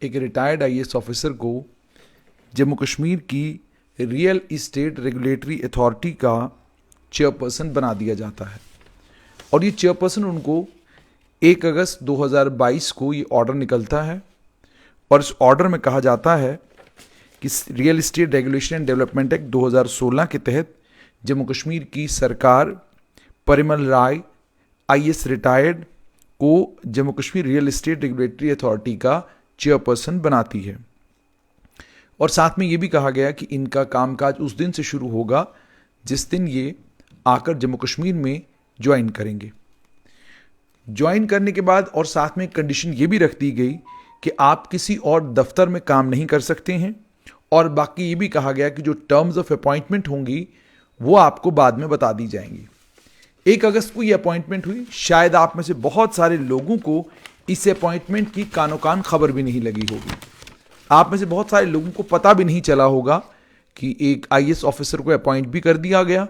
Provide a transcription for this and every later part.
एक retired IAS officer को जम्मू कश्मीर की रियल इस्टेट रेगुलेटरी अथॉरिटी का चेयरपर्सन बना दिया जाता है। और ये चेयरपर्सन उनको 1 अगस्त 2022 को ये ऑर्डर निकलता है और इस ऑर्डर में कहा जाता है कि real estate regulation and development act 2016 के तहत जम्मू कश्मीर की सरकार परिमल राय आईएएस रिटायर्ड को Jammu Kashmir real estate regulatory authority का चेयरपर्सन बनाती है। और साथ में ये भी कहा गया कि इनका कामकाज उस दिन से शुरू होगा जिस दिन ये आकर जम्मू कश्मीर में ज्वाइन करेंगे। ज्वाइन करने के बाद और साथ में कंडीशन ये भी रख दी गई कि आप किसी और दफ्तर में काम नहीं कर सकते हैं। और बाकी ये भी कहा गया कि जो टर्म्स ऑफ अपॉइंटमेंट होंगी वो आपको बाद में बता दी जाएंगी। 1 अगस्त को ये अपॉइंटमेंट हुई। शायद आप में से बहुत सारे लोगों को इस अपॉइंटमेंट की कानो कान खबर भी नहीं लगी होगी। आप में से बहुत सारे लोगों को पता भी नहीं चला होगा कि एक आईएएस ऑफिसर को अपॉइंट भी कर दिया गया,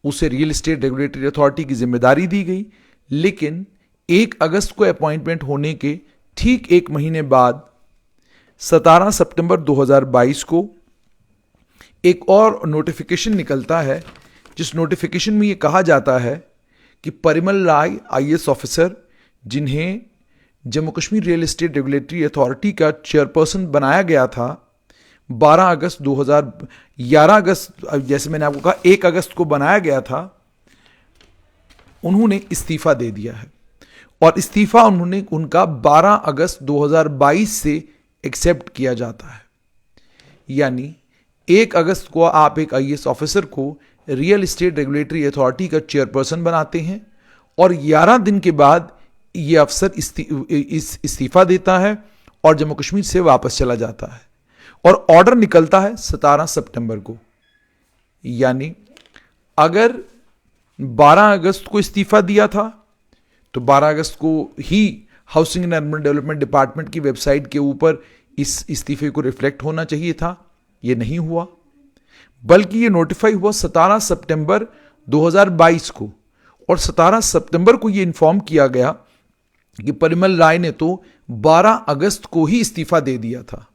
उसे रियल इस्टेट रेगुलेटरी अथॉरिटी की जिम्मेदारी दी गई। लेकिन 1 अगस्त को अपॉइंटमेंट होने के ठीक 1 महीने बाद 17 सितंबर 2022 को एक और नोटिफिकेशन निकलता है, जिस नोटिफिकेशन में यह कहा जाता है कि परिमल राय आईएएस ऑफिसर जिन्हें Jammu Kashmir real estate regulatory authority का चेयरपर्सन बनाया गया था 11 अगस्त 11 अगस्त, जैसे मैंने आपको कहा 1 अगस्त को बनाया गया था, उन्होंने इस्तीफा दे दिया है। और इस्तीफा उन्होंने उनका 12 अगस्त 2022 से एक्सेप्ट किया जाता है। यानी 1 अगस्त को आप एक आईएएस ऑफिसर को रियल इस्टेट रेगुलेटरी अथॉरिटी का चेयरपर्सन बनाते हैं और 11 दिन के बाद ये अफसर इस्तीफा देता है और जम्मू कश्मीर से वापस चला जाता है। और ऑर्डर निकलता है 17 सितंबर को। यानी अगर 12 अगस्त को इस्तीफा दिया था तो 12 अगस्त को ही housing and urban development department की वेबसाइट के ऊपर इस इस्तीफे को रिफ्लेक्ट होना चाहिए था। यह नहीं हुआ, बल्कि ये नोटिफाई हुआ 17 सितंबर 2022 को। और 17 सितंबर को यह इन्फॉर्म किया गया कि परिमल राय ने तो 12 अगस्त को ही इस्तीफा दे दिया था।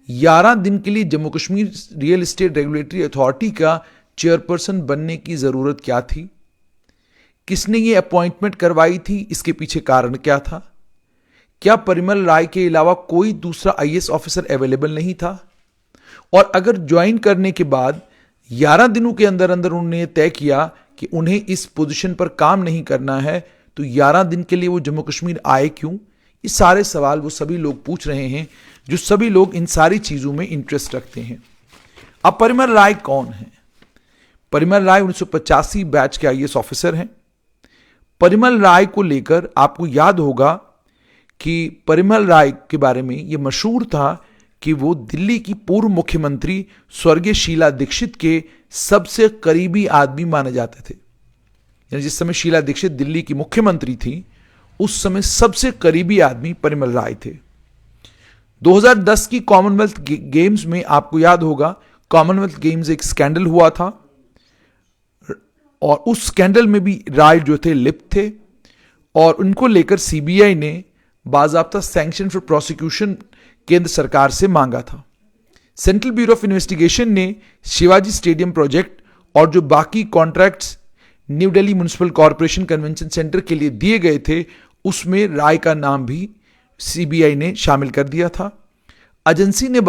11 दिन के लिए Jammu Kashmir real estate regulatory authority का चेयरपर्सन बनने की जरूरत क्या थी? किसने ये अपॉइंटमेंट करवाई थी? इसके पीछे कारण क्या था? क्या परिमल राय के अलावा कोई दूसरा आईएएस ऑफिसर अवेलेबल नहीं था? और अगर ज्वाइन करने के बाद 11 दिनों के अंदर अंदर उन्होंने तय किया कि उन्हें इस पोजीशन पर काम नहीं करना है, तो 11 दिन के लिए वो जम्मू कश्मीर आए क्यों? ये सारे सवाल वो सभी लोग पूछ रहे हैं, जो सभी लोग इन सारी चीजों में इंटरेस्ट रखते हैं। अब परिमल राय कौन है? परिमल राय 1985 बैच के आईएएस ऑफिसर हैं। परिमल राय को लेकर आपको याद होगा कि परिमल राय के बारे में यह मशहूर था कि वो दिल्ली की पूर्व मुख्यमंत्री स्वर्गीय शीला दीक्षित के सबसे करीबी आदमी माने जाते थे। यानी जिस समय शीला दीक्षित दिल्ली की मुख्यमंत्री थी, उस समय सबसे करीबी आदमी परिमल राय थे। 2010 की कॉमनवेल्थ गेम्स में आपको याद होगा, कॉमनवेल्थ गेम्स एक स्कैंडल हुआ था और उस स्कैंडल में भी राय जो थे लिप्त थे और उनको लेकर सीबीआई ने बाजाब्ता सैंक्शन फॉर प्रोसिक्यूशन केंद्र सरकार से मांगा था। सेंट्रल ब्यूरो ऑफ इन्वेस्टिगेशन ने शिवाजी स्टेडियम प्रोजेक्ट और जो बाकी contracts new Delhi municipal corporation convention centre के लिए दिए गए थे, उसमें राय का नाम भी सीबीआई ने शामिल कर दिया था। एजेंसी ने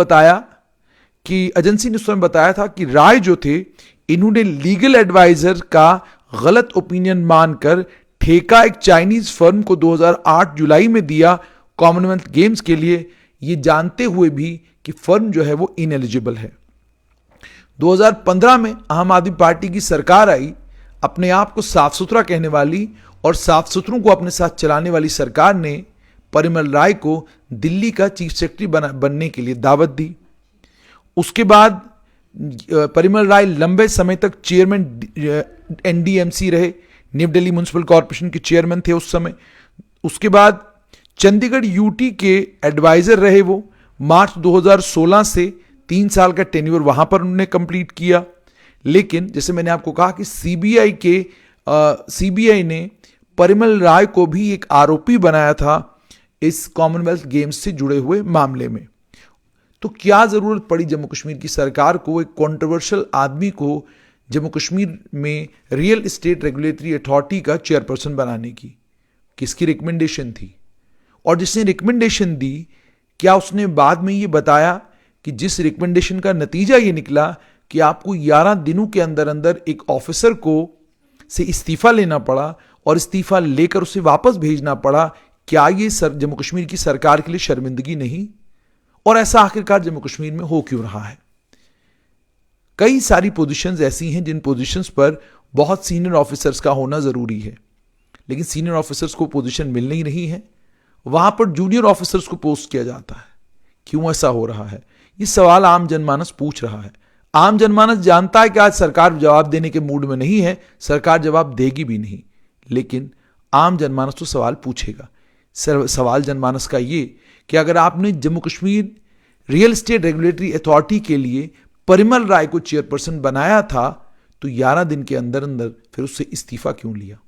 उस समय बताया था कि राय जो थे, इन्होंने लीगल एडवाइजर का गलत ओपिनियन मानकर ठेका एक चाइनीज फर्म को 2008 जुलाई में दिया कॉमनवेल्थ गेम्स के लिए, ये जानते हुए भी कि फर्म जो है वो इनएलिजिबल है। 2015 में आम आदमी पार्टी की सरकार आई, अपने आप को साफ सुथरा कहने वाली और साफ सुथरों को अपने साथ चलाने वाली सरकार ने परिमल राय को दिल्ली का चीफ सेक्रेटरी बनने के लिए दावत दी। उसके बाद परिमल राय लंबे समय तक चेयरमैन एनडीएमसी रहे, न्यू दिल्ली म्युनिसिपल कॉर्पोरेशन के चेयरमैन थे उस समय। उसके बाद चंडीगढ़ यूटी के एडवाइजर रहे वो। मार्च 2016 से 3 साल का टेन्योर वहां पर उन्होंने कंप्लीट किया। लेकिन जैसे मैंने आपको कहा कि सीबीआई ने परिमल राय को भी एक आरोपी बनाया था इस कॉमनवेल्थ गेम्स से जुड़े हुए मामले में। तो क्या जरूरत पड़ी जम्मू कश्मीर की सरकार को एक कंट्रोवर्शियल आदमी को जम्मू कश्मीर में रियल एस्टेट रेगुलेटरी अथॉरिटी का चेयरपर्सन बनाने की? किसकी रिकमेंडेशन थी? और जिसने रिकमेंडेशन दी, क्या उसने बाद में ये बताया कि जिस रिकमेंडेशन का नतीजा ये निकला कि आपको 11 दिनों के अंदर अंदर एक ऑफिसर को से इस्तीफा लेना पड़ा और इस्तीफा लेकर उसे वापस भेजना पड़ा, क्या ये जम्मू कश्मीर की सरकार के लिए शर्मिंदगी नहीं? और ऐसा आखिरकार जम्मू कश्मीर में हो क्यों रहा है? कई सारी पोजीशंस ऐसी हैं जिन पोजीशंस पर बहुत सीनियर ऑफिसर्स का होना जरूरी है, लेकिन सीनियर ऑफिसर्स को पोजीशन मिल नहीं रही है, वहां पर जूनियर ऑफिसर्स को पोस्ट किया जाता है। क्यों ऐसा हो रहा है? ये सवाल आम जनमानस पूछ रहा है। आम जनमानस जानता है कि आज सरकार जवाब देने के मूड में नहीं है, सरकार जवाब देगी भी नहीं, लेकिन आम जनमानस तो सवाल पूछेगा। सवाल जनमानस का ये कि अगर आपने Jammu Kashmir real estate regulatory authority के लिए परिमल राय को चेयरपर्सन बनाया था, तो 11 दिन के अंदर अंदर फिर उससे इस्तीफा क्यों लिया?